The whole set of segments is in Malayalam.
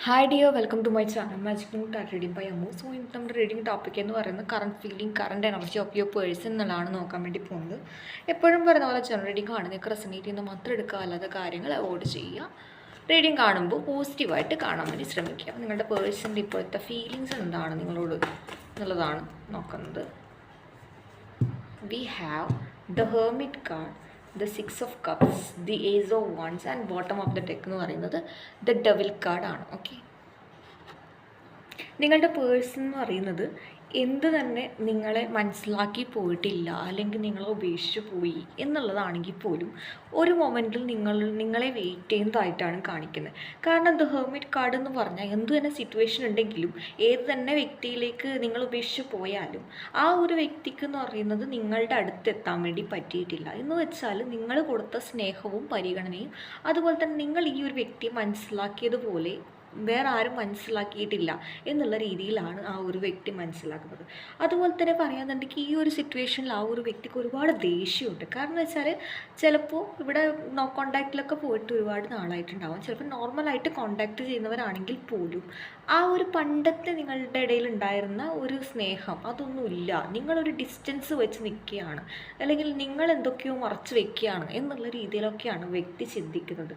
Hi dear, welcome to my channel magic moon ടാറ്റ് റീഡിംഗ് ബൈ അമ്മു. സോ ഇന്ന് നമ്മുടെ റീഡിംഗ് ടോപ്പിക് എന്ന് പറയുന്നത് current feeling, current energy of your person എന്നുള്ളതാണ് നോക്കാൻ വേണ്ടി പോകുന്നത്. എപ്പോഴും പറയുന്ന പോലെ ജനറൽ റീഡിംഗ് കാണുന്നതൊക്കെ റെസനേറ്റ് ചെയ്യുന്ന മാത്രം എടുക്കുക, അല്ലാതെ കാര്യങ്ങൾ അവോയ്ഡ് ചെയ്യുക. റീഡിംഗ് കാണുമ്പോൾ പോസിറ്റീവായിട്ട് കാണാൻ വേണ്ടി ശ്രമിക്കുക. നിങ്ങളുടെ പേഴ്സൻ്റെ ഇപ്പോഴത്തെ ഫീലിങ്സ് എന്താണ് നിങ്ങളോട് എന്നുള്ളതാണ് നോക്കുന്നത്. We have the hermit card, the 6 of cups, the ace of wands and bottom of the deck എന്ന് പറയുന്നത് ദ ഡെവിൽ കാർഡാണ്. ഓക്കെ, നിങ്ങളുടെ പേഴ്സൺ എന്ന് പറയുന്നത് എന്ത് തന്നെ നിങ്ങളെ മനസ്സിലാക്കി പോയിട്ടില്ല, അല്ലെങ്കിൽ നിങ്ങളെ ഉപേക്ഷിച്ച് പോയി എന്നുള്ളതാണെങ്കിൽ പോലും ഒരു മൊമെൻറ്റിൽ നിങ്ങളെ വെയിറ്റ് ചെയ്യുന്നതായിട്ടാണ് കാണിക്കുന്നത്. കാരണം ദ ഹെർമിറ്റ് കാർഡ് എന്ന് പറഞ്ഞാൽ എന്ത് തന്നെ സിറ്റുവേഷൻ ഉണ്ടെങ്കിലും, ഏത് തന്നെ വ്യക്തിയിലേക്ക് നിങ്ങൾ ഉപേക്ഷിച്ച് പോയാലും ആ ഒരു വ്യക്തിക്ക് എന്ന് പറയുന്നത് നിങ്ങളുടെ അടുത്തെത്താൻ വേണ്ടി പറ്റിയിട്ടില്ല എന്ന് വെച്ചാൽ നിങ്ങൾ കൊടുത്ത സ്നേഹവും പരിഗണനയും അതുപോലെ തന്നെ നിങ്ങൾ ഈ ഒരു വ്യക്തിയെ മനസ്സിലാക്കിയതുപോലെ വേറെ ആരും മനസ്സിലാക്കിയിട്ടില്ല എന്നുള്ള രീതിയിലാണ് ആ ഒരു വ്യക്തി മനസ്സിലാക്കുന്നത്. അതുപോലെ തന്നെ പറയാന്നുണ്ടെങ്കിൽ ഈ ഒരു സിറ്റുവേഷനിൽ ആ ഒരു വ്യക്തിക്ക് ഒരുപാട് ദേഷ്യമുണ്ട്. കാരണം വെച്ചാൽ ചിലപ്പോൾ ഇവിടെ കോണ്ടാക്റ്റിലൊക്കെ പോയിട്ട് ഒരുപാട് നാളായിട്ടുണ്ടാവും. ചിലപ്പോൾ നോർമലായിട്ട് കോണ്ടാക്ട് ചെയ്യുന്നവരാണെങ്കിൽ പോലും ആ ഒരു പണ്ടത്തെ നിങ്ങളുടെ ഇടയിൽ ഉണ്ടായിരുന്ന ഒരു സ്നേഹം അതൊന്നുമില്ല. നിങ്ങളൊരു ഡിസ്റ്റൻസ് വെച്ച് നിൽക്കുകയാണ്, അല്ലെങ്കിൽ നിങ്ങൾ എന്തൊക്കെയോ മറച്ചു വെക്കുകയാണ് എന്നുള്ള രീതിയിലൊക്കെയാണ് വ്യക്തി ചിന്തിക്കുന്നത്.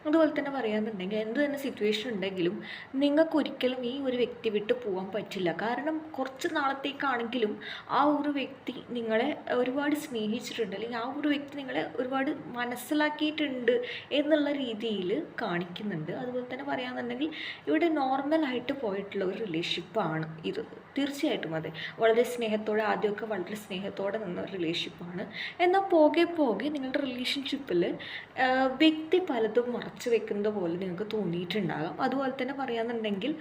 അതുപോലെ തന്നെ പറയാമെന്നുണ്ടെങ്കിൽ എന്ത് തന്നെ സിറ്റുവേഷൻ ഉണ്ടെങ്കിലും നിങ്ങൾക്കൊരിക്കലും ഈ ഒരു വ്യക്തി വിട്ട് പോകാൻ പറ്റില്ല. കാരണം കുറച്ച് നാളത്തേക്കാണെങ്കിലും ആ ഒരു വ്യക്തി നിങ്ങളെ ഒരുപാട് സ്നേഹിച്ചിട്ടുണ്ട്, അല്ലെങ്കിൽ ആ ഒരു വ്യക്തി നിങ്ങളെ ഒരുപാട് മനസ്സിലാക്കിയിട്ടുണ്ട് എന്നുള്ള രീതിയിൽ കാണിക്കുന്നുണ്ട്. അതുപോലെ തന്നെ പറയാമെന്നുണ്ടെങ്കിൽ ഇവിടെ നോർമലായിട്ട് പോയിട്ടുള്ള ഒരു റിലേഷൻഷിപ്പാണ് ഇത്. തീർച്ചയായിട്ടും അതെ, വളരെ സ്നേഹത്തോടെ, ആദ്യമൊക്കെ വളരെ സ്നേഹത്തോടെ നിന്ന റിലേഷൻഷിപ്പാണ്. എന്നാൽ പോകെ പോകെ നിങ്ങളുടെ റിലേഷൻഷിപ്പിൽ വ്യക്തി പലതും മറച്ചു വെക്കുന്നത് പോലെ നിങ്ങൾക്ക് തോന്നിയിട്ടുണ്ടാകാം. അതുപോലെ തന്നെ പറയാമെന്നുണ്ടെങ്കിൽ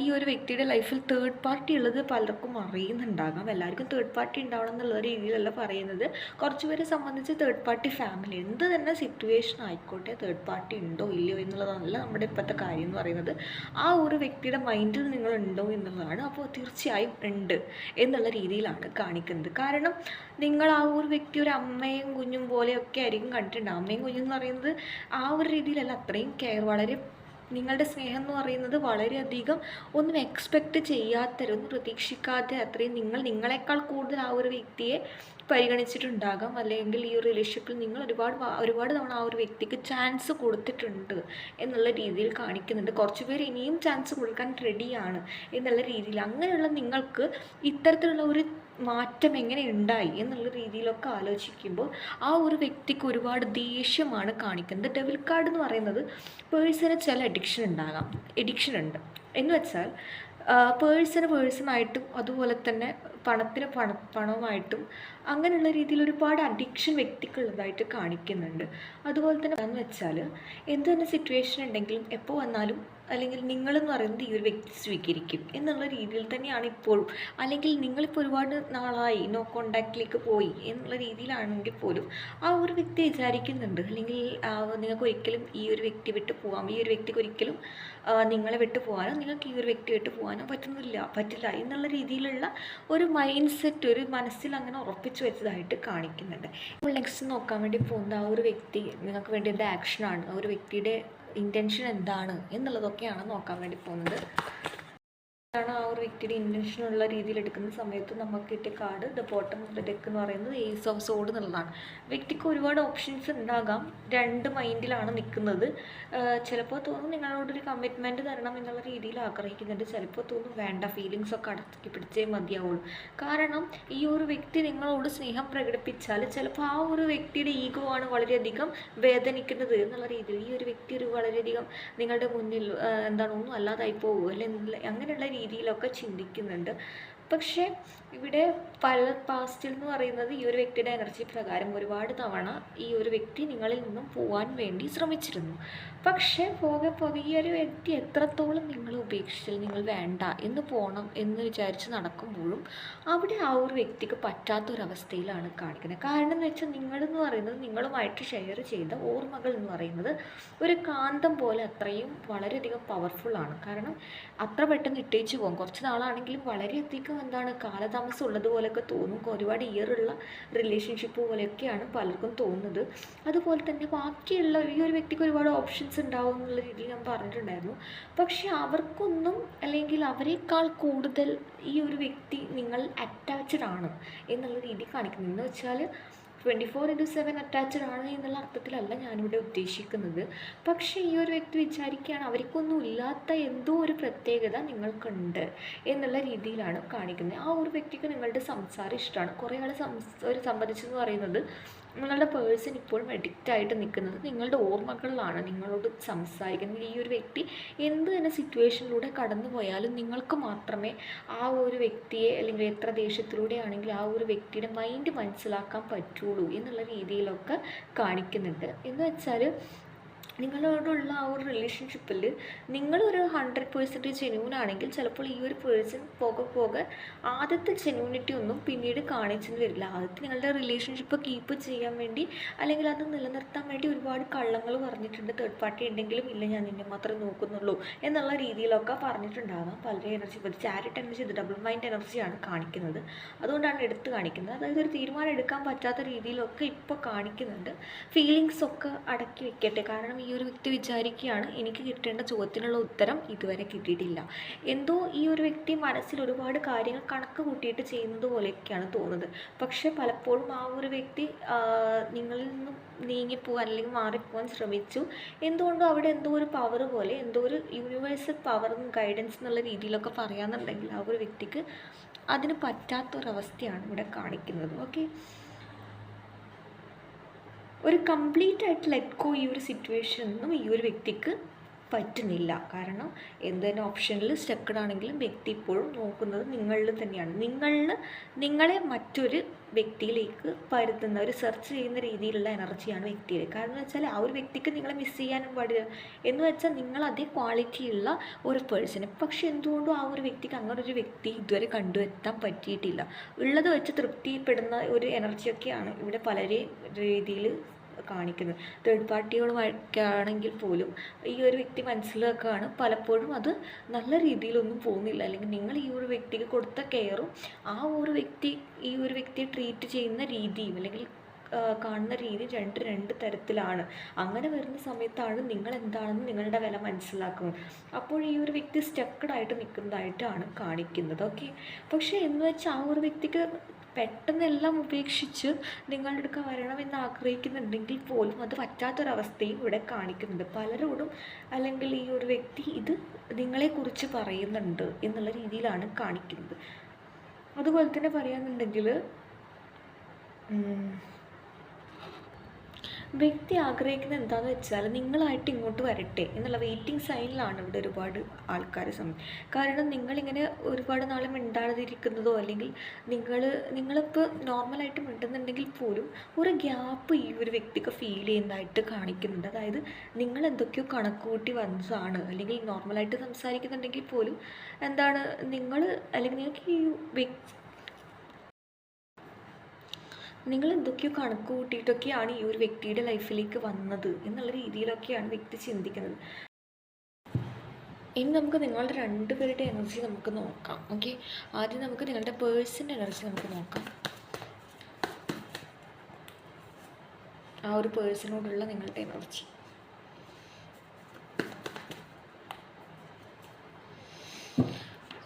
ഈ ഒരു വ്യക്തിയുടെ ലൈഫിൽ തേർഡ് പാർട്ടി ഉള്ളത് പലർക്കും അറിയുന്നുണ്ടാകാം. എല്ലാവർക്കും തേർഡ് പാർട്ടി ഉണ്ടാവണം എന്നുള്ള രീതിയിലല്ല പറയുന്നത്. കുറച്ച് പേരെ സംബന്ധിച്ച് തേർഡ് പാർട്ടി ഫാമിലി, എന്ത് തന്നെ സിറ്റുവേഷൻ ആയിക്കോട്ടെ, തേർഡ് പാർട്ടി ഉണ്ടോ ഇല്ലയോ എന്നുള്ളതല്ല നമ്മുടെ ഇപ്പോഴത്തെ കാര്യം എന്ന് പറയുന്നത്. ആ ഒരു വ്യക്തിയുടെ മൈൻഡിൽ നിങ്ങളുണ്ടോ എന്നുള്ളതാണ്. അപ്പോൾ തീർച്ചയായും ഉണ്ട് എന്നുള്ള രീതിയിലാണ് കാണിക്കുന്നത്. കാരണം നിങ്ങൾ ആ ഒരു വ്യക്തി ഒരു അമ്മയും കുഞ്ഞും പോലെയൊക്കെ ആയിരിക്കും കണ്ടിട്ടുണ്ട്. അമ്മയും കുഞ്ഞും എന്ന് പറയുന്നത് ആ ഒരു രീതിയിലല്ല, അത്രയും കെയർ, വളരെ നിങ്ങളുടെ സ്നേഹം എന്ന് പറയുന്നത് വളരെയധികം ഒന്നും എക്സ്പെക്റ്റ് ചെയ്യാത്ത, ഒന്നും പ്രതീക്ഷിക്കാതെ അത്രയും നിങ്ങളെക്കാൾ കൂടുതൽ ആ ഒരു വ്യക്തിയെ പരിഗണിച്ചിട്ടുണ്ടാകാം. അല്ലെങ്കിൽ ഈ ഒരു റിലേഷൻഷിപ്പിൽ നിങ്ങൾ ഒരുപാട് തവണ ആ ഒരു വ്യക്തിക്ക് ചാൻസ് കൊടുത്തിട്ടുണ്ട് എന്നുള്ള രീതിയിൽ കാണിക്കുന്നുണ്ട്. കുറച്ച് പേര് ഇനിയും ചാൻസ് കൊടുക്കാൻ റെഡിയാണ് എന്നുള്ള രീതിയിൽ. അങ്ങനെയുള്ള നിങ്ങൾക്ക് ഇത്തരത്തിലുള്ള ഒരു മാറ്റം എങ്ങനെ ഉണ്ടായി എന്നുള്ള രീതിയിലൊക്കെ ആലോചിക്കുമ്പോൾ ആ ഒരു വ്യക്തിക്ക് ഒരുപാട് ദേഷ്യമാണ് കാണിക്കുന്നത്. ഡെവിൽ കാർഡ് എന്ന് പറയുന്നത് പേഴ്സണ് ചില എഡിക്ഷൻ ഉണ്ട് എന്ന് വെച്ചാൽ പേഴ്സണായിട്ടും അതുപോലെ തന്നെ പണവുമായിട്ടും അങ്ങനെയുള്ള രീതിയിൽ ഒരുപാട് അഡിക്ഷൻ വ്യക്തിക്കുള്ളതായിട്ട് കാണിക്കുന്നുണ്ട്. അതുപോലെ തന്നെ എന്ന് വെച്ചാൽ എന്ത് തന്നെ സിറ്റുവേഷൻ ഉണ്ടെങ്കിലും എപ്പോൾ വന്നാലും അല്ലെങ്കിൽ നിങ്ങളെന്ന് പറയുന്നത് ഈ ഒരു വ്യക്തി സ്വീകരിക്കും എന്നുള്ള രീതിയിൽ തന്നെയാണ് ഇപ്പോഴും. അല്ലെങ്കിൽ നിങ്ങളിപ്പോൾ ഒരുപാട് നാളായി കോണ്ടാക്റ്റിലേക്ക് പോയി എന്നുള്ള രീതിയിലാണെങ്കിൽ പോലും ആ ഒരു വ്യക്തി വിചാരിക്കുന്നുണ്ട്, അല്ലെങ്കിൽ നിങ്ങൾക്ക് ഒരിക്കലും ഈ ഒരു വ്യക്തി വിട്ട് പോകാം, ഈ ഒരു വ്യക്തിക്ക് ഒരിക്കലും നിങ്ങളെ വിട്ട് പോകാനോ നിങ്ങൾക്ക് ഈ ഒരു വ്യക്തി വിട്ട് പോകാനോ പറ്റില്ല എന്നുള്ള രീതിയിലുള്ള ഒരു മൈൻഡ് സെറ്റ് ഒരു മനസ്സിൽ അങ്ങനെ ഉറപ്പിച്ചു വെച്ചതായിട്ട് കാണിക്കുന്നുണ്ട്. ഇപ്പോൾ നെക്സ്റ്റ് നോക്കാൻ വേണ്ടി പോകുന്ന ആ ഒരു വ്യക്തി നിങ്ങൾക്ക് വേണ്ടി എന്ത് ആക്ഷനാണ്, ആ ഒരു വ്യക്തിയുടെ ഇൻറ്റൻഷൻ എന്താണ് എന്നുള്ളതൊക്കെയാണ് നോക്കാൻ വേണ്ടി പോകുന്നത്. ആ ഒരു വ്യക്തിയുടെ ഇൻറ്റൻഷൻ ഉള്ള രീതിയിൽ എടുക്കുന്ന സമയത്ത് നമുക്ക് കിട്ടിയ card the bottom of the deck എന്ന് പറയുന്നത് ഏസ് ഓഫ് സോഡ് എന്നുള്ളതാണ്. വ്യക്തിക്ക് ഒരുപാട് ഓപ്ഷൻസ് ഉണ്ടാകാം, രണ്ട് മൈൻഡിലാണ് നിൽക്കുന്നത്. ചിലപ്പോൾ തോന്നും നിങ്ങളോടൊരു കമ്മിറ്റ്മെൻറ്റ് തരണം എന്നുള്ള രീതിയിൽ ആഗ്രഹിക്കുന്നുണ്ട്. ചിലപ്പോൾ തോന്നും വേണ്ട, ഫീലിങ്സ് ഒക്കെ അടക്കി പിടിച്ചേ മതിയാവുള്ളൂ. കാരണം ഈ ഒരു വ്യക്തി നിങ്ങളോട് സ്നേഹം പ്രകടിപ്പിച്ചാൽ ചിലപ്പോൾ ആ ഒരു വ്യക്തിയുടെ ഈഗോ ആണ് വളരെയധികം വേദനിക്കുന്നത് എന്നുള്ള രീതിയിൽ ഈ ഒരു വ്യക്തി വളരെയധികം നിങ്ങളുടെ മുന്നിൽ ഒന്നും അല്ലാതായി പോകുമോ അല്ലെങ്കിൽ അങ്ങനെയുള്ള രീതിയിലൊക്കെ ചിന്തിക്കുന്നുണ്ട്. പക്ഷേ ഇവിടെ പാസ്റ്റിൽ എന്ന് പറയുന്നത് ഈ ഒരു വ്യക്തിയുടെ എനർജി പ്രകാരം ഒരുപാട് തവണ ഈ ഒരു വ്യക്തി നിങ്ങളിൽ നിന്നും പോകാൻ വേണ്ടി ശ്രമിച്ചിരുന്നു. പക്ഷേ പോകെ ഈ ഒരു വ്യക്തി എത്രത്തോളം നിങ്ങൾ ഉപേക്ഷിച്ചാൽ നിങ്ങൾ വേണ്ട എന്ന് പോകണം എന്ന് വിചാരിച്ച് നടക്കുമ്പോഴും അവിടെ ആ ഒരു വ്യക്തിക്ക് പറ്റാത്തൊരവസ്ഥയിലാണ് കാണിക്കുന്നത്. കാരണം എന്ന് വെച്ചാൽ നിങ്ങളെന്ന് പറയുന്നത് നിങ്ങളുമായിട്ട് ഷെയർ ചെയ്ത ഓർമ്മകൾ എന്ന് പറയുന്നത് ഒരു കാന്തം പോലെ അത്രയും വളരെയധികം പവർഫുള്ളാണ്. കാരണം അത്ര പെട്ടെന്ന് ഇട്ടേച്ച് പോകും. കുറച്ച് നാളാണെങ്കിലും വളരെയധികം എന്താണ് കാലതാമസം ഉള്ളതുപോലെയൊക്കെ തോന്നും, ഒരുപാട് ഇയറുള്ള റിലേഷൻഷിപ്പ് പോലെയൊക്കെയാണ് പലർക്കും തോന്നുന്നത്. അതുപോലെ തന്നെ ബാക്കിയുള്ള ഈ ഒരു വ്യക്തിക്ക് ഒരുപാട് ഓപ്ഷൻസ് ഉണ്ടാവും എന്നുള്ള രീതിയിൽ ഞാൻ പറഞ്ഞിട്ടുണ്ടായിരുന്നു. പക്ഷെ അവർക്കൊന്നും, അല്ലെങ്കിൽ അവരെക്കാൾ കൂടുതൽ ഈ ഒരു വ്യക്തി നിങ്ങൾ അറ്റാച്ച്ഡ് ആണ് എന്നുള്ള രീതി കാണിക്കുന്നത്. എന്ന് വെച്ചാൽ 24/7 അറ്റാച്ച്ഡ് ആണ് എന്നുള്ള അർത്ഥത്തിലല്ല ഞാനിവിടെ ഉദ്ദേശിക്കുന്നത്. പക്ഷേ ഈ ഒരു വ്യക്തി വിചാരിക്കുകയാണ് അവർക്കൊന്നും ഇല്ലാത്ത എന്തോ ഒരു പ്രത്യേകത നിങ്ങൾക്കുണ്ട് എന്നുള്ള രീതിയിലാണ് കാണിക്കുന്നത്. ആ ഒരു വ്യക്തിക്ക് നിങ്ങളുടെ സംസാരം ഇഷ്ടമാണ്. കുറേ ആൾ സംബന്ധിച്ചെന്ന് പറയുന്നത് നിങ്ങളുടെ പേഴ്സൺ ഇപ്പോഴും അഡിക്റ്റായിട്ട് നിൽക്കുന്നത് നിങ്ങളുടെ ഓർമ്മകളിലാണ് നിങ്ങളോട് സംസാരിക്കുന്നത്. ഈ ഒരു വ്യക്തി എന്ത് തന്നെ സിറ്റുവേഷനിലൂടെ കടന്നു പോയാലും നിങ്ങൾക്ക് മാത്രമേ ആ ഒരു വ്യക്തിയെ, അല്ലെങ്കിൽ എത്ര ദേഷ്യത്തിലൂടെ ആണെങ്കിൽ ആ ഒരു വ്യക്തിയുടെ മൈൻഡ് മനസ്സിലാക്കാൻ പറ്റുള്ളൂ എന്നുള്ള രീതിയിലൊക്കെ കാണിക്കുന്നുണ്ട്. എന്ന് വെച്ചാൽ നിങ്ങളോടുള്ള ആ ഒരു റിലേഷൻഷിപ്പിൽ നിങ്ങളൊരു 100% ജെന്യൂൻ ആണെങ്കിൽ ചിലപ്പോൾ ഈ ഒരു പേഴ്സൺ പോകെ ആദ്യത്തെ ജെന്യൂനിറ്റി ഒന്നും പിന്നീട് കാണിച്ചെന്ന് വരില്ല. ആദ്യത്തെ നിങ്ങളുടെ റിലേഷൻഷിപ്പ് കീപ്പ് ചെയ്യാൻ വേണ്ടി, അല്ലെങ്കിൽ അത് നിലനിർത്താൻ വേണ്ടി ഒരുപാട് കള്ളങ്ങൾ പറഞ്ഞിട്ടുണ്ട്. തേർഡ് പാർട്ടി ഉണ്ടെങ്കിലും ഇല്ല, ഞാൻ നിന്നെ മാത്രമേ നോക്കുന്നുള്ളൂ എന്നുള്ള രീതിയിലൊക്കെ പറഞ്ഞിട്ടുണ്ടാകാം. പലരെ എനർജി, ചാരിറ്റി എനർജി, ഇത് ഡബിൾ മൈൻഡ് എനർജിയാണ് കാണിക്കുന്നത്. അതുകൊണ്ടാണ് എടുത്ത് കാണിക്കുന്നത്. അതായത് ഒരു തീരുമാനം എടുക്കാൻ പറ്റാത്ത രീതിയിലൊക്കെ ഇപ്പോൾ കാണിക്കുന്നുണ്ട്. ഫീലിങ്സൊക്കെ അടക്കി വെക്കട്ടെ. കാരണം ഈ ഒരു വ്യക്തി വിചാരിക്കുകയാണ് എനിക്ക് കിട്ടേണ്ട ചോദ്യത്തിനുള്ള ഉത്തരം ഇതുവരെ കിട്ടിയിട്ടില്ല. എന്തോ ഈ ഒരു വ്യക്തി മനസ്സിൽ ഒരുപാട് കാര്യങ്ങൾ കണക്ക് കൂട്ടിയിട്ട് ചെയ്യുന്നത് പോലെയൊക്കെയാണ് തോന്നുന്നത്. പക്ഷെ പലപ്പോഴും ആ ഒരു വ്യക്തി നിങ്ങളിൽ നിന്നും നീങ്ങിപ്പോകാൻ അല്ലെങ്കിൽ മാറിപ്പോകാൻ ശ്രമിച്ചു. എന്തുകൊണ്ടും അവിടെ എന്തോ ഒരു പവർ പോലെ, എന്തോ ഒരു യൂണിവേഴ്സൽ പവർ, ഗൈഡൻസ് എന്നുള്ള രീതിയിലൊക്കെ പറയാന്നുണ്ടെങ്കിൽ ആ ഒരു വ്യക്തിക്ക് അതിന് പറ്റാത്തൊരവസ്ഥയാണ് ഇവിടെ കാണിക്കുന്നത്. ഓക്കെ, ഒരു കംപ്ലീറ്റ് ആയിട്ട് ലെറ്റ് ഗോ ഈ ഒരു സിറ്റുവേഷനൊന്നും ഈ ഒരു വ്യക്തിക്ക് പറ്റുന്നില്ല. കാരണം എന്ത് തന്നെ ഓപ്ഷനിൽ സ്റ്റക്കഡ് ആണെങ്കിലും വ്യക്തി ഇപ്പോഴും നോക്കുന്നത് നിങ്ങളിൽ തന്നെയാണ്. നിങ്ങളെ മറ്റൊരു വ്യക്തിയിലേക്ക് പരുത്തുന്ന, ഒരു സെർച്ച് ചെയ്യുന്ന രീതിയിലുള്ള എനർജിയാണ് വ്യക്തിയിൽ. കാരണം എന്ന് വെച്ചാൽ ആ ഒരു വ്യക്തിക്ക് നിങ്ങളെ മിസ് ചെയ്യാനും പാടില്ല. എന്ന് വെച്ചാൽ നിങ്ങൾ അതേ ക്വാളിറ്റിയുള്ള ഒരു പേഴ്സൺ. പക്ഷെ എന്തുകൊണ്ടും ആ ഒരു വ്യക്തിക്ക് അങ്ങനെ ഒരു വ്യക്തി ഇതുവരെ കണ്ടുവെത്താൻ പറ്റിയിട്ടില്ല. ഉള്ളത് വെച്ച് തൃപ്തിപ്പെടുന്ന ഒരു എനർജിയൊക്കെയാണ് ഇവിടെ പലരെയും രീതിയിൽ കാണിക്കുന്നത്. തേർഡ് പാർട്ടികളുമായിട്ടാണെങ്കിൽ പോലും ഈ ഒരു വ്യക്തി മനസ്സിലാക്കുകയാണ് പലപ്പോഴും അത് നല്ല രീതിയിലൊന്നും പോകുന്നില്ല, അല്ലെങ്കിൽ നിങ്ങൾ ഈ ഒരു വ്യക്തിക്ക് കൊടുത്ത കെയറും ആ ഒരു വ്യക്തി ഈ ഒരു വ്യക്തിയെ ട്രീറ്റ് ചെയ്യുന്ന രീതിയും, അല്ലെങ്കിൽ കാണുന്ന രീതി രണ്ട് തരത്തിലാണ്. അങ്ങനെ വരുന്ന സമയത്താണ് നിങ്ങൾ എന്താണെന്ന് നിങ്ങളുടെ വില മനസ്സിലാക്കുന്നത്. അപ്പോൾ ഈ ഒരു വ്യക്തി സ്റ്റക്കഡായിട്ട് നിൽക്കുന്നതായിട്ടാണ് കാണിക്കുന്നത്. ഓക്കെ, പക്ഷേ എന്ന് വെച്ചാൽ ആ ഒരു വ്യക്തിക്ക് പെട്ടെന്ന് എല്ലാം ഉപേക്ഷിച്ച് നിങ്ങളുടെ അടുക്ക വരണമെന്ന് ആഗ്രഹിക്കുന്നുണ്ടെങ്കിൽ പോലും അത് പറ്റാത്തൊരവസ്ഥയും ഇവിടെ കാണിക്കുന്നുണ്ട് പലരോടും. അല്ലെങ്കിൽ ഈ ഒരു വ്യക്തി ഇത് നിങ്ങളെക്കുറിച്ച് പറയുന്നുണ്ട് എന്നുള്ള രീതിയിലാണ് കാണിക്കുന്നത്. അതുപോലെ തന്നെ പറയാന്നുണ്ടെങ്കിൽ വ്യക്തി ആഗ്രഹിക്കുന്നത് എന്താണെന്ന് വെച്ചാൽ നിങ്ങളായിട്ട് ഇങ്ങോട്ട് വരട്ടെ എന്നുള്ള വെയിറ്റിംഗ് സൈനിലാണ് ഇവിടെ ഒരുപാട് ആൾക്കാർ കാരണം നിങ്ങളിങ്ങനെ ഒരുപാട് നാൾ മിണ്ടാതിരിക്കുന്നതോ, അല്ലെങ്കിൽ നിങ്ങളിപ്പോൾ നോർമലായിട്ട് മിണ്ടുന്നുണ്ടെങ്കിൽ പോലും ഒരു ഗ്യാപ്പ് ഈ ഒരു വ്യക്തിക്ക് ഫീൽ ചെയ്യുന്നതായിട്ട് കാണിക്കുന്നുണ്ട്. അതായത് നിങ്ങൾ എന്തൊക്കെയോ കണക്ക് കൂട്ടി വന്നതാണ്, അല്ലെങ്കിൽ നോർമലായിട്ട് സംസാരിക്കുന്നുണ്ടെങ്കിൽ പോലും എന്താണ് നിങ്ങൾ, അല്ലെങ്കിൽ നിങ്ങൾക്ക് ഈ നിങ്ങൾ എന്തൊക്കെയോ കണക്ക് കൂട്ടിയിട്ടൊക്കെയാണ് ഈ ഒരു വ്യക്തിയുടെ ലൈഫിലേക്ക് വന്നത് എന്നുള്ള രീതിയിലൊക്കെയാണ് വ്യക്തി ചിന്തിക്കുന്നത്. ഇനി നമുക്ക് നിങ്ങളുടെ രണ്ടുപേരുടെ എനർജി നമുക്ക് നോക്കാം. ഓക്കെ, ആദ്യം നമുക്ക് നിങ്ങളുടെ പേഴ്സൻ്റെ എനർജി നമുക്ക് നോക്കാം. ആ ഒരു പേഴ്സണോടുള്ള നിങ്ങളുടെ energy.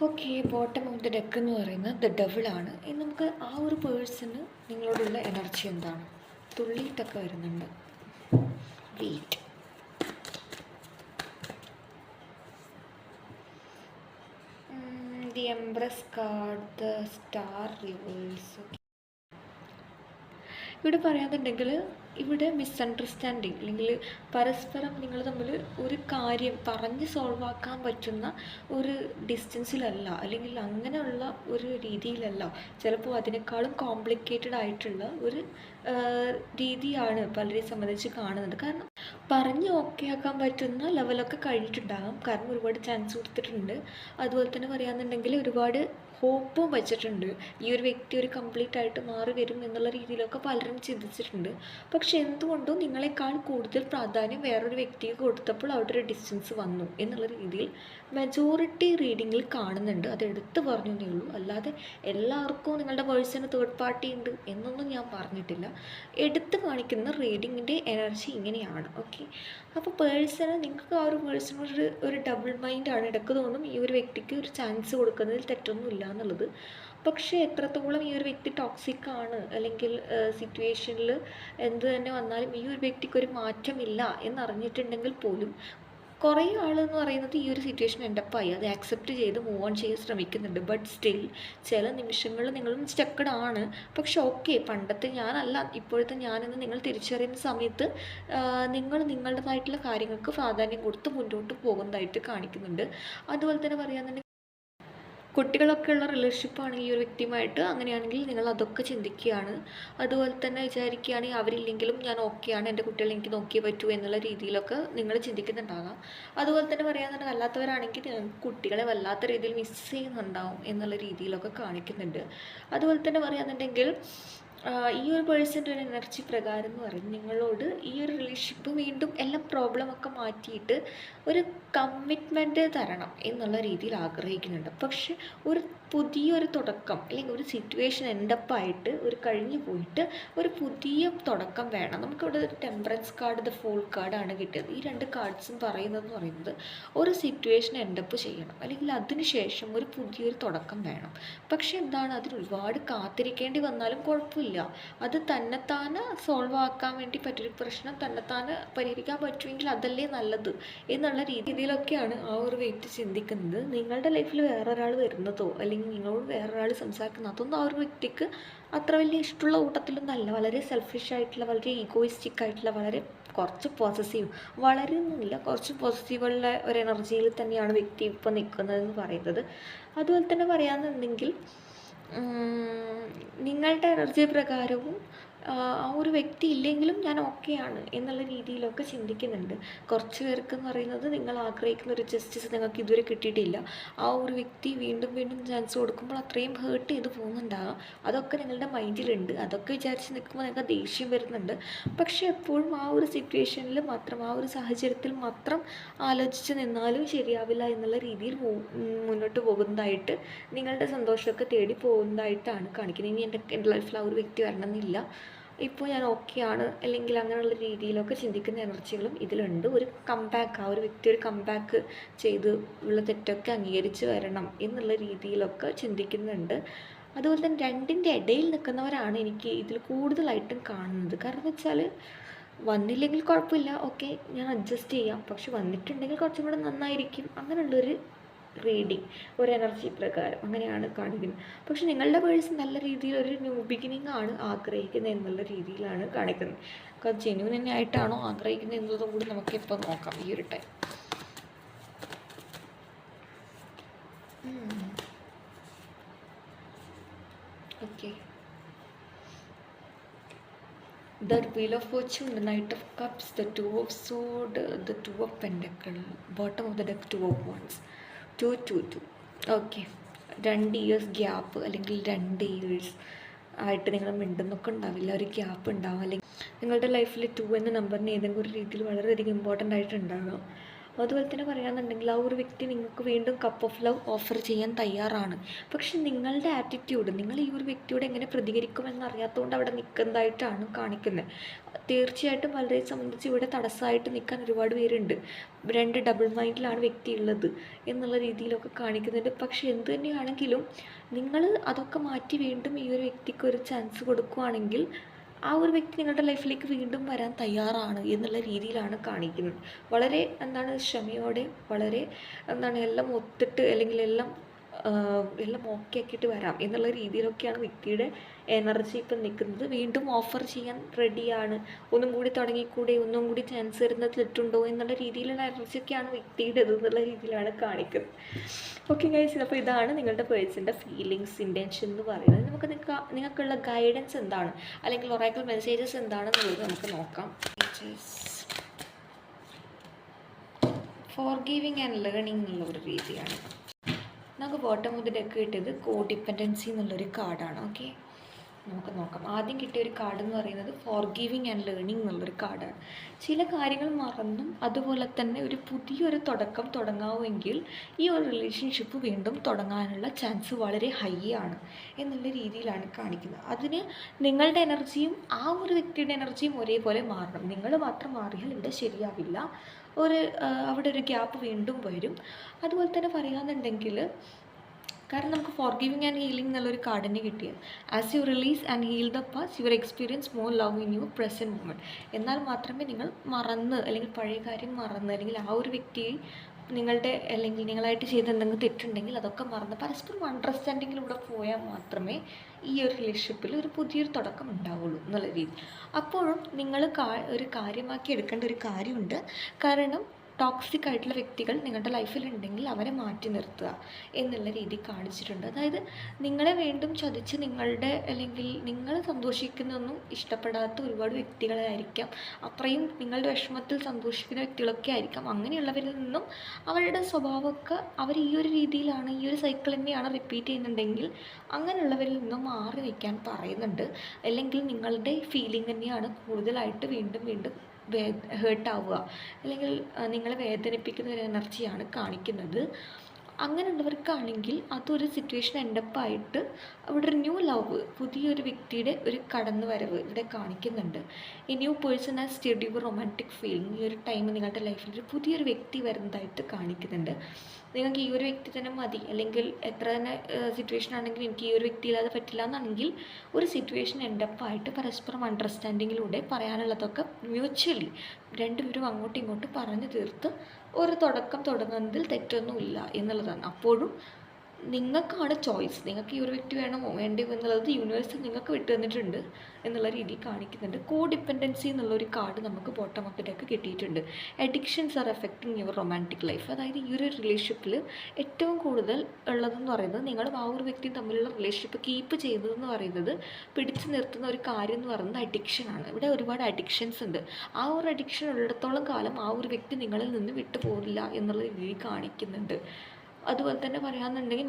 Okay, bottom of the deck എന്ന് പറയുന്നത് ദ ഡെവിളാണ്. ഇനി നമുക്ക് ആ ഒരു പേഴ്സണ് നിങ്ങളോടുള്ള എനർജി എന്താണ്? തുള്ളിയിട്ടൊക്കെ വരുന്നുണ്ട്. Wait. The empress card, the star reverse. ഇവിടെ പറയാന്നുണ്ടെങ്കിൽ ഇവിടെ മിസ്അണ്ടർസ്റ്റാൻഡിങ്, അല്ലെങ്കിൽ പരസ്പരം നിങ്ങൾ തമ്മിൽ ഒരു കാര്യം പറഞ്ഞ് സോൾവ് ആക്കാൻ പറ്റുന്ന ഒരു ഡിസ്റ്റൻസിലല്ല, അല്ലെങ്കിൽ അങ്ങനെയുള്ള ഒരു രീതിയിലല്ല. ചിലപ്പോൾ അതിനേക്കാളും കോംപ്ലിക്കേറ്റഡ് ആയിട്ടുള്ള ഒരു രീതിയാണ് പലരെ സംബന്ധിച്ച് കാണുന്നത്. കാരണം പറഞ്ഞ് ഓക്കെ ആക്കാൻ പറ്റുന്ന ലെവലൊക്കെ കഴിഞ്ഞിട്ടുണ്ടാകാം, കാരണം ഒരുപാട് ചാൻസ് കൊടുത്തിട്ടുണ്ട്. അതുപോലെ തന്നെ പറയാന്നുണ്ടെങ്കിൽ ഒരുപാട് ഹോപ്പും വെച്ചിട്ടുണ്ട്. ഈ ഒരു വ്യക്തി ഒരു കംപ്ലീറ്റ് ആയിട്ട് മാറി വരും എന്നുള്ള രീതിയിലൊക്കെ പലരും ചിന്തിച്ചിട്ടുണ്ട്. പക്ഷെ എന്തുകൊണ്ടോ നിങ്ങളെക്കാൾ കൂടുതൽ പ്രാധാന്യം വേറൊരു വ്യക്തിക്ക് കൊടുത്തപ്പോൾ അവിടെ ഒരു ഡിസ്റ്റൻസ് വന്നു എന്നുള്ള രീതിയിൽ മെജോറിറ്റി റീഡിങ്ങിൽ കാണുന്നുണ്ട്. അത് എടുത്തു പറഞ്ഞു എന്നേ ഉള്ളൂ. അല്ലാതെ എല്ലാവർക്കും നിങ്ങളുടെ പേഴ്സണ് തേർഡ് പാർട്ടി ഉണ്ട് എന്നൊന്നും ഞാൻ പറഞ്ഞിട്ടില്ല. എടുത്ത് കാണിക്കുന്ന റീഡിങ്ങിൻ്റെ എനർജി ഇങ്ങനെയാണ്. ഓക്കെ, അപ്പോൾ പേഴ്സണ് നിങ്ങൾക്ക് ആ ഒരു പേഴ്സണോട് ഒരു ഡബിൾ മൈൻഡാണ്. ഇടയ്ക്ക് തോന്നും ഈ ഒരു വ്യക്തിക്ക് ഒരു ചാൻസ് കൊടുക്കുന്നതിൽ തെറ്റൊന്നുമില്ല എന്നുള്ളത്. പക്ഷേ എത്രത്തോളം ഈ ഒരു വ്യക്തി ടോക്സിക് ആണ്, അല്ലെങ്കിൽ സിറ്റുവേഷനിൽ എന്ത് തന്നെ വന്നാലും ഈ ഒരു വ്യക്തിക്കൊരു മാറ്റമില്ല എന്നറിഞ്ഞിട്ടുണ്ടെങ്കിൽ പോലും കുറേ ആളെന്ന് പറയുന്നത് ഈ ഒരു സിറ്റുവേഷൻ എൻഡപ്പായി അത് ആക്സെപ്റ്റ് ചെയ്ത് മൂവ് ഓൺ ചെയ്യാൻ ശ്രമിക്കുന്നുണ്ട്. ബട്ട് സ്റ്റിൽ ചില നിമിഷങ്ങളിൽ നിങ്ങളും സ്റ്റക്കഡ് ആണ്. പക്ഷെ ഓക്കെ, പണ്ടത്തെ ഞാനല്ല ഇപ്പോഴത്തെ ഞാനെന്ന് നിങ്ങൾ തിരിച്ചറിയുന്ന സമയത്ത് നിങ്ങൾ നിങ്ങളുടേതായിട്ടുള്ള കാര്യങ്ങൾക്ക് പ്രാധാന്യം കൊടുത്ത് മുന്നോട്ട് പോകുന്നതായിട്ട് കാണിക്കുന്നുണ്ട്. അതുപോലെ തന്നെ പറയാന്നുണ്ടെങ്കിൽ കുട്ടികളൊക്കെ ഉള്ള റിലേഷൻഷിപ്പാണ് ഈ ഒരു വ്യക്തിയുമായിട്ട്, അങ്ങനെയാണെങ്കിൽ നിങ്ങൾ അതൊക്കെ ചിന്തിക്കുകയാണ്. അതുപോലെ തന്നെ വിചാരിക്കുകയാണെങ്കിൽ അവരില്ലെങ്കിലും ഞാൻ ഓക്കെയാണ്, എൻ്റെ കുട്ടികളെ എനിക്ക് നോക്കിയേ പറ്റൂ എന്നുള്ള രീതിയിലൊക്കെ നിങ്ങൾ ചിന്തിക്കുന്നുണ്ടാകാം. അതുപോലെ തന്നെ പറയാൻ അല്ലാത്തവരാണെങ്കിൽ കുട്ടികളെ വല്ലാത്ത രീതിയിൽ മിസ് ചെയ്യുന്നുണ്ടാവും എന്നുള്ള രീതിയിലൊക്കെ കാണിക്കുന്നുണ്ട്. അതുപോലെ തന്നെ പറയാന്നുണ്ടെങ്കിൽ ഈ ഒരു പേഴ്സൻ്റെ ഒരു എനർജി പ്രകാരം എന്ന് പറയും നിങ്ങളോട് ഈ ഒരു റിലേഷൻഷിപ്പ് വീണ്ടും എല്ലാ പ്രോബ്ലമൊക്കെ മാറ്റിയിട്ട് ഒരു കമ്മിറ്റ്മെൻറ്റ് തരണം എന്നുള്ള രീതിയിൽ ആഗ്രഹിക്കുന്നുണ്ട്. പക്ഷെ ഒരു പുതിയൊരു തുടക്കം, അല്ലെങ്കിൽ ഒരു സിറ്റുവേഷൻ എൻഡപ്പായിട്ട് ഒരു കഴിഞ്ഞു പോയിട്ട് ഒരു പുതിയ തുടക്കം വേണം. നമുക്കിവിടെ ഒരു ടെമ്പറൻസ് കാർഡ്, ദ ഫൂൾ കാർഡാണ് കിട്ടിയത്. ഈ രണ്ട് കാർഡ്സും പറയുന്നതെന്ന് പറയുന്നത് ഒരു സിറ്റുവേഷൻ എൻഡപ്പ് ചെയ്യണം, അല്ലെങ്കിൽ അതിനുശേഷം ഒരു പുതിയൊരു തുടക്കം വേണം. പക്ഷെ എന്താണ്, അതിന് ഒരുപാട് കാത്തിരിക്കേണ്ടി വന്നാലും കുഴപ്പമില്ല. അത് തന്നെത്താനെ സോൾവ് ആക്കാൻ വേണ്ടി പറ്റൊരു പ്രശ്നം തന്നെത്താനെ പരിഹരിക്കാൻ പറ്റുമെങ്കിൽ അതല്ലേ നല്ലത് എന്നുള്ള രീതിയിലൊക്കെയാണ് ആ ഒരു വ്യക്തി ചിന്തിക്കുന്നത്. നിങ്ങളുടെ ലൈഫിൽ വേറൊരാൾ വരുന്നതോ അല്ലെങ്കിൽ നിങ്ങളോട് വേറൊരാൾ സംസാരിക്കുന്നതോ അതൊന്നും ആ ഒരു വ്യക്തിക്ക് അത്ര വലിയ ഇഷ്ടമുള്ള കൂട്ടത്തിലൊന്നല്ല. വളരെ സെൽഫിഷ് ആയിട്ടുള്ള, വളരെ ഈഗോയിസ്റ്റിക് ആയിട്ടുള്ള, വളരെ കുറച്ച് പോസസീവ്, വളരെ ഒന്നുമില്ല, കുറച്ച് പോസിറ്റീവുള്ള ഒരു എനർജിയിൽ തന്നെയാണ് വ്യക്തി ഇപ്പോൾ നിൽക്കുന്നതെന്ന് പറയുന്നത്. അതുപോലെ തന്നെ പറയാമെന്നുണ്ടെങ്കിൽ നിങ്ങളുടെ എനർജി പ്രകാരവും ആ ഒരു വ്യക്തി ഇല്ലെങ്കിലും ഞാൻ ഓക്കെയാണ് എന്നുള്ള രീതിയിലൊക്കെ ചിന്തിക്കുന്നുണ്ട്. കുറച്ച് പേർക്കെന്ന് പറയുന്നത് നിങ്ങൾ ആഗ്രഹിക്കുന്ന ഒരു ജസ്റ്റിസ് നിങ്ങൾക്ക് ഇതുവരെ കിട്ടിയിട്ടില്ല. ആ ഒരു വ്യക്തി വീണ്ടും വീണ്ടും ചാൻസ് കൊടുക്കുമ്പോൾ അത്രയും ഹേർട്ട് ചെയ്ത് പോകുന്നുണ്ടാകാം. അതൊക്കെ നിങ്ങളുടെ മൈൻഡിലുണ്ട്. അതൊക്കെ വിചാരിച്ച് നിൽക്കുമ്പോൾ നിങ്ങൾക്ക് ദേഷ്യം വരുന്നുണ്ട്. പക്ഷേ എപ്പോഴും ആ ഒരു സിറ്റുവേഷനിൽ മാത്രം, ആ ഒരു സാഹചര്യത്തിൽ മാത്രം ആലോചിച്ച് നിന്നാലും ശരിയാവില്ല എന്നുള്ള രീതിയിൽ മുന്നോട്ട് പോകുന്നതായിട്ട്, നിങ്ങളുടെ സന്തോഷമൊക്കെ തേടി പോകുന്നതായിട്ടാണ് കാണിക്കുന്നത്. ഇനി എൻ്റെ ലൈഫിൽ ആ ഒരു വ്യക്തി വരണമെന്നില്ല, ഇപ്പോൾ ഞാൻ ഓക്കെയാണ്, അല്ലെങ്കിൽ അങ്ങനെയുള്ള രീതിയിലൊക്കെ ചിന്തിക്കുന്ന എനർജികളും ഇതിലുണ്ട്. ഒരു കംബാക്ക്, ആ ഒരു വ്യക്തി ഒരു കംബാക്ക് ചെയ്ത് ഉള്ള തെറ്റൊക്കെ അംഗീകരിച്ച് വരണം എന്നുള്ള രീതിയിലൊക്കെ ചിന്തിക്കുന്നുണ്ട്. അതുപോലെ തന്നെ രണ്ടിൻ്റെ ഇടയിൽ നിൽക്കുന്നവരാണ് എനിക്ക് ഇതിൽ കൂടുതലായിട്ടും കാണുന്നത്. കാരണം വെച്ചാൽ വന്നില്ലെങ്കിൽ കുഴപ്പമില്ല, ഓക്കെ ഞാൻ അഡ്ജസ്റ്റ് ചെയ്യാം, പക്ഷെ വന്നിട്ടുണ്ടെങ്കിൽ കുറച്ചും കൂടെ നന്നായിരിക്കും, അങ്ങനെയുള്ളൊരു റീഡിങ്, ഒരു എനർജി പ്രകാരം അങ്ങനെയാണ് കാണിക്കുന്നത്. പക്ഷെ നിങ്ങളുടെ പേഴ്സൺ നല്ല രീതിയിൽ ഒരു ന്യൂ ബിഗിനിങ് ആണ് ആഗ്രഹിക്കുന്നത് എന്നുള്ള രീതിയിലാണ് കാണിക്കുന്നത്. അത് ജെന്യൂൻ തന്നെ ആയിട്ടാണോ ആഗ്രഹിക്കുന്നത് എന്നതും കൂടി നമുക്കിപ്പോൾ നോക്കാം ഈ ഒരു time. Okay, the Wheel of Fortune, the Knight of Cups, the Two of Swords, the Two of Pentacles, bottom of the deck, Two of Wands, 222. Okay, 2 years gap, അല്ലെങ്കിൽ 2 ഇയേഴ്സ് ആയിട്ട് നിങ്ങൾ മിണ്ടുന്നൊക്കെ ഉണ്ടാവില്ല, ഒരു ഗ്യാപ്പ് ഉണ്ടാവും. അല്ലെങ്കിൽ നിങ്ങളുടെ ലൈഫിൽ 2 എന്ന നമ്പറിന് ഏതെങ്കിലും ഒരു രീതിയിൽ വളരെയധികം ഇമ്പോർട്ടൻ്റ് ആയിട്ടുണ്ടാകാം. അതുപോലെ തന്നെ പറയുകയാണെന്നുണ്ടെങ്കിൽ ആ ഒരു വ്യക്തി നിങ്ങൾക്ക് വീണ്ടും കപ്പ് ഓഫ് ലവ് ഓഫർ ചെയ്യാൻ തയ്യാറാണ്. പക്ഷെ നിങ്ങളുടെ ആറ്റിറ്റ്യൂഡ്, നിങ്ങൾ ഈ ഒരു വ്യക്തിയോട് എങ്ങനെ പ്രതികരിക്കുമെന്ന് അറിയാത്തതുകൊണ്ട് അവിടെ നിൽക്കുന്നതായിട്ടാണ് കാണിക്കുന്നത്. തീർച്ചയായിട്ടും വളരെ സംബന്ധിച്ച് ഇവിടെ തടസ്സമായിട്ട് നിൽക്കാൻ ഒരുപാട് പേരുണ്ട്. 2 ഡബിൾ മൈൻഡിലാണ് വ്യക്തി ഉള്ളത് എന്നുള്ള രീതിയിലൊക്കെ കാണിക്കുന്നുണ്ട്. പക്ഷെ എന്ത് തന്നെയാണെങ്കിലും നിങ്ങൾ അതൊക്കെ മാറ്റി വീണ്ടും ഈ ഒരു വ്യക്തിക്ക് ഒരു ചാൻസ് കൊടുക്കുകയാണെങ്കിൽ ആ ഒരു വ്യക്തി നിങ്ങളുടെ ലൈഫിലേക്ക് വീണ്ടും വരാൻ തയ്യാറാണ് എന്നുള്ള രീതിയിലാണ് കാണിക്കുന്നത്. വളരെ ക്ഷമയോടെ, വളരെ എല്ലാം ഒത്തിട്ട്, അല്ലെങ്കിൽ എല്ലാം ഓക്കെ ആക്കിയിട്ട് വരാം എന്നുള്ള രീതിയിലൊക്കെയാണ് വ്യക്തിയുടെ എനർജി ഇപ്പം നിൽക്കുന്നത്. വീണ്ടും ഓഫർ ചെയ്യാൻ റെഡിയാണ്, ഒന്നും കൂടി തുടങ്ങിക്കൂടെ, ഒന്നും കൂടി ചാൻസ് വരുന്നത് തെറ്റുണ്ടോ എന്നുള്ള രീതിയിലുള്ള എനർജിയൊക്കെയാണ് വ്യക്തിയുടെ എന്നുള്ള രീതിയിലാണ് കാണിക്കുന്നത്. ഓക്കെ ഗൈസ്, അപ്പോൾ ഇതാണ് നിങ്ങളുടെ പേഴ്സൻ്റെ ഫീലിങ്സ്, ഇൻറ്റൻഷൻ എന്ന് പറയുന്നത്. നമുക്ക് നിങ്ങൾക്കുള്ള ഗൈഡൻസ് എന്താണ്, അല്ലെങ്കിൽ ഒറാക്കിൾ മെസ്സേജസ് എന്താണെന്നുള്ളത് നമുക്ക് നോക്കാം. ഫോർഗീവിങ് ആൻഡ് ലേണിംഗ് എന്നുള്ള ഒരു രീതിയാണ്. നമുക്ക് ബോട്ടം ഓഫ് ദി ഡെക്ക് കിട്ടിയത് കോ ഡിപ്പെൻഡൻസി എന്നുള്ളൊരു കാർഡാണ്. ഓക്കെ, നമുക്ക് നോക്കാം. ആദ്യം കിട്ടിയ ഒരു കാർഡ് എന്ന് പറയുന്നത് ഫോർഗീവിങ് ആൻഡ് ലേണിംഗ് എന്നുള്ളൊരു കാർഡാണ്. ചില കാര്യങ്ങൾ മറന്നും അതുപോലെ തന്നെ ഒരു പുതിയൊരു തുടക്കം തുടങ്ങാമെങ്കിൽ ഈ ഒരു റിലേഷൻഷിപ്പ് വീണ്ടും തുടങ്ങാനുള്ള ചാൻസ് വളരെ ഹൈ ആണ് എന്നുള്ള രീതിയിലാണ് കാണിക്കുന്നത്. അതിന് നിങ്ങളുടെ എനർജിയും ആ ഒരു വ്യക്തിയുടെ എനർജിയും ഒരേപോലെ മാറണം. നിങ്ങൾ മാത്രം മാറിയാൽ ഇവിടെ ശരിയാവില്ല. അവിടെ ഒരു ഗ്യാപ്പ് വീണ്ടും വരും. അതുപോലെ തന്നെ പറയുകയാണെന്നുണ്ടെങ്കിൽ, കാരണം നമുക്ക് ഫോർഗിവിങ് ആൻഡ് ഹീലിംഗ് എന്നുള്ളൊരു കാർഡിനെ കിട്ടിയത്. As you release and heal the past your experience more love in your present moment. എന്നാൽ മാത്രമേ നിങ്ങൾ മറന്ന്, അല്ലെങ്കിൽ പഴയ കാര്യം മറന്ന്, അല്ലെങ്കിൽ ആ ഒരു വ്യക്തിയെ അല്ലെങ്കിൽ നിങ്ങളായിട്ട് ചെയ്ത എന്തെങ്കിലും തെറ്റുണ്ടെങ്കിൽ അതൊക്കെ മറന്ന് പരസ്പരം അണ്ടർസ്റ്റാൻഡിങ്ങിലൂടെ പോയാൽ മാത്രമേ ഈ ഒരു റിലേഷൻഷിപ്പിൽ ഒരു പുതിയൊരു തുടക്കം ഉണ്ടാവുള്ളൂ എന്നുള്ള രീതി. അപ്പോഴും നിങ്ങൾ ഒരു കാര്യമാക്കി എടുക്കേണ്ട ഒരു കാര്യമുണ്ട്. കാരണം ടോക്സിക് ആയിട്ടുള്ള വ്യക്തികൾ നിങ്ങളുടെ ലൈഫിലുണ്ടെങ്കിൽ അവരെ മാറ്റി നിർത്തുക എന്നുള്ള രീതി കാണിച്ചിട്ടുണ്ട്. അതായത് നിങ്ങളെ വീണ്ടും ചതിച്ച് അല്ലെങ്കിൽ നിങ്ങൾ സന്തോഷിക്കുന്നതൊന്നും ഇഷ്ടപ്പെടാത്ത ഒരുപാട് വ്യക്തികളായിരിക്കാം. അത്രയും നിങ്ങളുടെ വിഷമത്തിൽ സന്തോഷിക്കുന്ന വ്യക്തികളൊക്കെ ആയിരിക്കാം. അങ്ങനെയുള്ളവരിൽ നിന്നും അവരുടെ സ്വഭാവമൊക്കെ അവർ ഈ ഒരു രീതിയിലാണ്, ഈ ഒരു സൈക്കിൾ തന്നെയാണ് റിപ്പീറ്റ് ചെയ്യുന്നുണ്ടെങ്കിൽ അങ്ങനെയുള്ളവരിൽ നിന്നും മാറി നിൽക്കാൻ പറയുന്നുണ്ട്. അല്ലെങ്കിൽ നിങ്ങളുടെ ഫീലിംഗ് തന്നെയാണ് കൂടുതലായിട്ട് വീണ്ടും വീണ്ടും ഹേർട്ടാവുക, അല്ലെങ്കിൽ നിങ്ങളെ വേദനിപ്പിക്കുന്ന ഒരു എനർജിയാണ് കാണിക്കുന്നത്. അങ്ങനെയുള്ളവർക്കാണെങ്കിൽ അതൊരു സിറ്റുവേഷൻ എൻഡപ്പായിട്ട് അവിടെ ഒരു ന്യൂ ലവ്, പുതിയൊരു വ്യക്തിയുടെ ഒരു കടന്നു വരവ് ഇവിടെ കാണിക്കുന്നുണ്ട്. ഈ new person as study your romantic feeling. ഈ ഒരു ടൈം നിങ്ങളുടെ ലൈഫിൽ ഒരു പുതിയൊരു വ്യക്തി വരുന്നതായിട്ട് കാണിക്കുന്നുണ്ട്. നിങ്ങൾക്ക് ഈ ഒരു വ്യക്തി തന്നെ മതി, അല്ലെങ്കിൽ എത്ര തന്നെ സിറ്റുവേഷൻ ആണെങ്കിലും എനിക്ക് ഈ ഒരു വ്യക്തി ഇല്ലാതെ പറ്റില്ല എന്നാണെങ്കിൽ ഒരു സിറ്റുവേഷൻ എൻഡപ്പായിട്ട് പരസ്പരം അണ്ടർസ്റ്റാൻഡിങ്ങിലൂടെ പറയാനുള്ളതൊക്കെ മ്യൂച്വലി രണ്ടുപേരും അങ്ങോട്ടും ഇങ്ങോട്ടും പറഞ്ഞു തീർത്ത് ഒരു തുടക്കം തുടങ്ങുന്നതിൽ തെറ്റൊന്നുമില്ല എന്നുള്ളതാണ്. അപ്പോഴും നിങ്ങൾക്കാണ് ചോയ്സ്. നിങ്ങൾക്ക് ഈ ഒരു വ്യക്തി വേണമോ വേണ്ടയോ എന്നുള്ളത് യൂണിവേഴ്സ് നിങ്ങൾക്ക് വിട്ടു തന്നിട്ടുണ്ട് എന്നുള്ള രീതി കാണിക്കുന്നുണ്ട്. കോ ഡിപ്പെൻഡൻസി എന്നുള്ളൊരു കാർഡ് നമുക്ക് ബോട്ടം ഓഫ് ദി ഡെക്ക് കിട്ടിയിട്ടുണ്ട്. Addictions are affecting your romantic life. അതായത് ഈ ഒരു റിലേഷൻഷിപ്പിൽ ഏറ്റവും കൂടുതൽ ഉള്ളതെന്ന് പറയുന്നത്, നിങ്ങളും ആ ഒരു വ്യക്തിയും തമ്മിലുള്ള റിലേഷൻഷിപ്പ് കീപ്പ് ചെയ്യുന്നതെന്ന് പറയുന്നത്, പിടിച്ചു നിർത്തുന്ന ഒരു കാര്യം എന്ന് പറയുന്നത് അഡിക്ഷനാണ്. ഇവിടെ ഒരുപാട് അഡിക്ഷൻസ് ഉണ്ട്. ആ ഒരു അഡിക്ഷൻ ഉള്ളിടത്തോളം കാലം ആ ഒരു വ്യക്തി നിങ്ങളിൽ നിന്ന് വിട്ടു പോകില്ല എന്നുള്ള രീതി കാണിക്കുന്നുണ്ട്. അതുപോലെ തന്നെ പറയാമെന്നുണ്ടെങ്കിൽ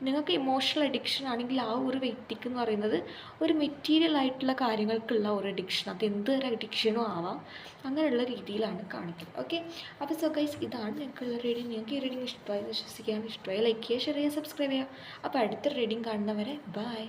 നിങ്ങൾക്ക് ഇമോഷണൽ അഡിക്ഷൻ ആണെങ്കിൽ ആ ഒരു വ്യക്തിക്ക് എന്ന് പറയുന്നത് ഒരു മെറ്റീരിയൽ ആയിട്ടുള്ള കാര്യങ്ങൾക്കുള്ള ഒരു അഡിക്ഷൻ, അത് എന്തൊരു അഡിക്ഷനും ആവാം, അങ്ങനെയുള്ള രീതിയിലാണ് കാണിക്കുന്നത്. ഓക്കെ, അപ്പോൾ സോ ഗൈസ്, ഇതാണ് ഞങ്ങൾക്കുള്ള റീഡിങ്. നിങ്ങൾക്ക് ഈ റീഡിങ് ഇഷ്ടമായി വിശ്വസിക്കാൻ, ഇഷ്ടമായി ലൈക്ക് ചെയ്യുക, ഷെയർ ചെയ്യുക, സബ്സ്ക്രൈബ് ചെയ്യുക. അപ്പോൾ അടുത്ത റീഡിങ് കാണുന്നവരെ ബൈ.